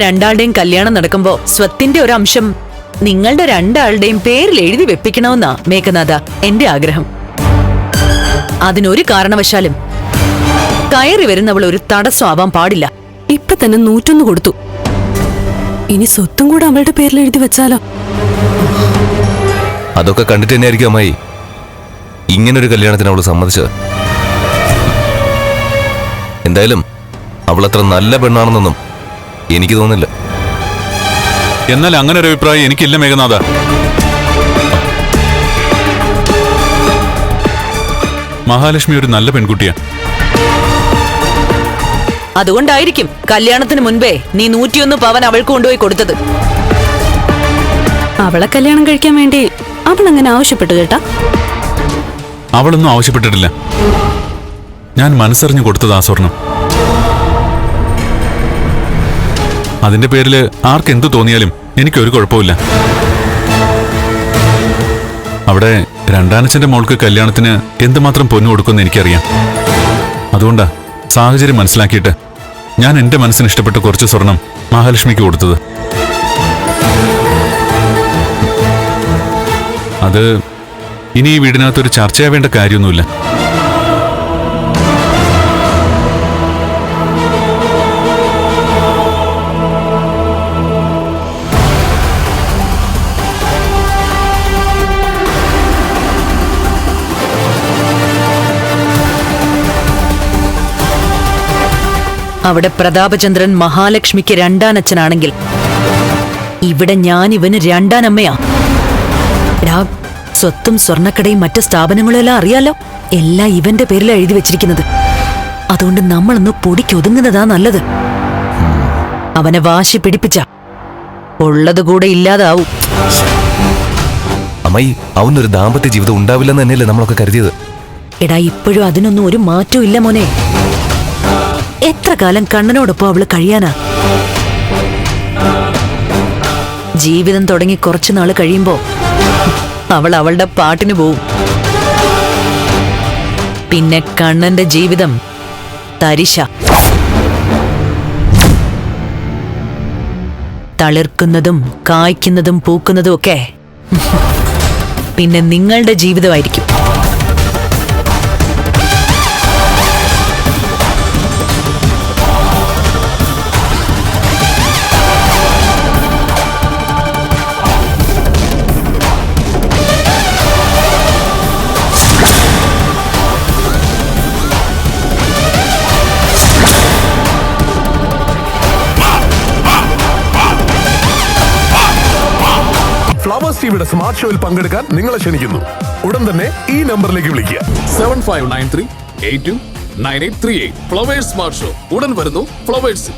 രണ്ടാളുടെയും കല്യാണം നടക്കുമ്പോ സ്വത്തിന്റെ ഒരു അംശം നിങ്ങളുടെ രണ്ടാളുടെയും പേരിൽ എഴുതി വെപ്പിക്കണമെന്നാ മേഘനാഥ എന്റെ ആഗ്രഹം. അതിനൊരു കാരണവശാലും കയറി വരുന്നവൾ ഒരു തടസ്സമാവാൻ പാടില്ല. ഇപ്പൊ തന്നെ 101 കൊടുത്തു. ഇനി സ്വത്തും കൂടെ അവളുടെ പേരിൽ എഴുതി വെച്ചാലോ? അതൊക്കെ കണ്ടിട്ട് തന്നെയായിരിക്കും അമ്മായി ഇങ്ങനൊരു കല്യാണത്തിന് അവള് സമ്മതിച്ചത്. എന്തായാലും അവളത്ര നല്ല പെണ്ണാണെന്നൊന്നും എനിക്ക് തോന്നുന്നില്ല. എന്നാൽ അങ്ങനെ ഒരു അഭിപ്രായം എനിക്കില്ല മേഘനാഥ. മഹാലക്ഷ്മി ഒരു നല്ല പെൺകുട്ടിയാ. അതുകൊണ്ടായിരിക്കും കല്യാണത്തിന് മുൻപേ നീ 101 പവൻ അവൾക്ക് കൊണ്ടുപോയി കൊടുത്തത്. അവളെ കല്യാണം കഴിക്കാൻ വേണ്ടി അവൾ അങ്ങനെ ആവശ്യപ്പെട്ടു കേട്ടാ? അവളൊന്നും ആവശ്യപ്പെട്ടിട്ടില്ല. ഞാൻ മനസ്സറിഞ്ഞു കൊടുത്തത് ആ സ്വർണം. അതിന്റെ പേരില് ആർക്കെന്തു തോന്നിയാലും എനിക്കൊരു കുഴപ്പമില്ല. അവിടെ രണ്ടാനച്ഛന്റെ മോൾക്ക് കല്യാണത്തിന് എന്തുമാത്രം പൊന്നു കൊടുക്കുമെന്ന് എനിക്കറിയാം. അതുകൊണ്ടാ സാഹചര്യം മനസ്സിലാക്കിയിട്ട് ഞാൻ എന്റെ മനസ്സിന് ഇഷ്ടപ്പെട്ട കുറച്ച് സ്വർണം മഹാലക്ഷ്മിക്ക് കൊടുത്തത്. അത് ഇനി ഈ വീടിനകത്തൊരു ചർച്ചയാവേണ്ട കാര്യമൊന്നുമില്ല. അവിടെ പ്രതാപചന്ദ്രൻ മഹാലക്ഷ്മിക്ക് രണ്ടാനച്ഛനാണെങ്കിൽ ഇവിടെ ഞാൻ ഇവന് രണ്ടാനമ്മയാ. സ്വത്തും സ്വർണ്ണക്കടയും മറ്റ് സ്ഥാപനങ്ങളും എല്ലാം അറിയാലോ. എല്ലാം ഇവന്റെ പേരിലാണ് എഴുതി വെച്ചിരിക്കുന്നത്. അതുകൊണ്ട് നമ്മളൊന്ന് പൊടിക്കൊതുങ്ങുന്നതാ നല്ലത്. അവനെ വാശി പിടിപ്പിച്ച ഉള്ളത് കൂടെ ഇല്ലാതാവും. അമ്മായി അവനൊരു ദാമ്പത്യ ജീവിതം ഉണ്ടാവില്ലെന്ന് തന്നെയല്ലേ നമ്മളൊക്കെ കരുതിയത്. എടാ ഇപ്പോഴും അതിനൊന്നും ഒരു മാറ്റവും ഇല്ല മോനെ. എത്ര കാലം കണ്ണനോടൊപ്പം അവള് കഴിയാനാ? ജീവിതം തുടങ്ങി കുറച്ചു നാള് കഴിയുമ്പോ അവൾ അവളുടെ പാട്ടിന് പോവും. പിന്നെ കണ്ണന്റെ ജീവിതം തരിശ. തളിർക്കുന്നതും കായ്ക്കുന്നതും പൂക്കുന്നതും ഒക്കെ പിന്നെ നിങ്ങളുടെ ജീവിതമായിരിക്കും. ഫ്ലവേഴ്സ് ടിവിയുടെ സ്മാർട്ട് ഷോയിൽ പങ്കെടുക്കാൻ നിങ്ങളെ ക്ഷണിക്കുന്നു. ഉടൻ തന്നെ ഈ നമ്പറിലേക്ക് വിളിക്കുക. 7593829838. ഫ്ലവേഴ്സ് സ്മാർട്ട് ഷോ ഉടൻ വരുന്നു ഫ്ലവേഴ്സ്.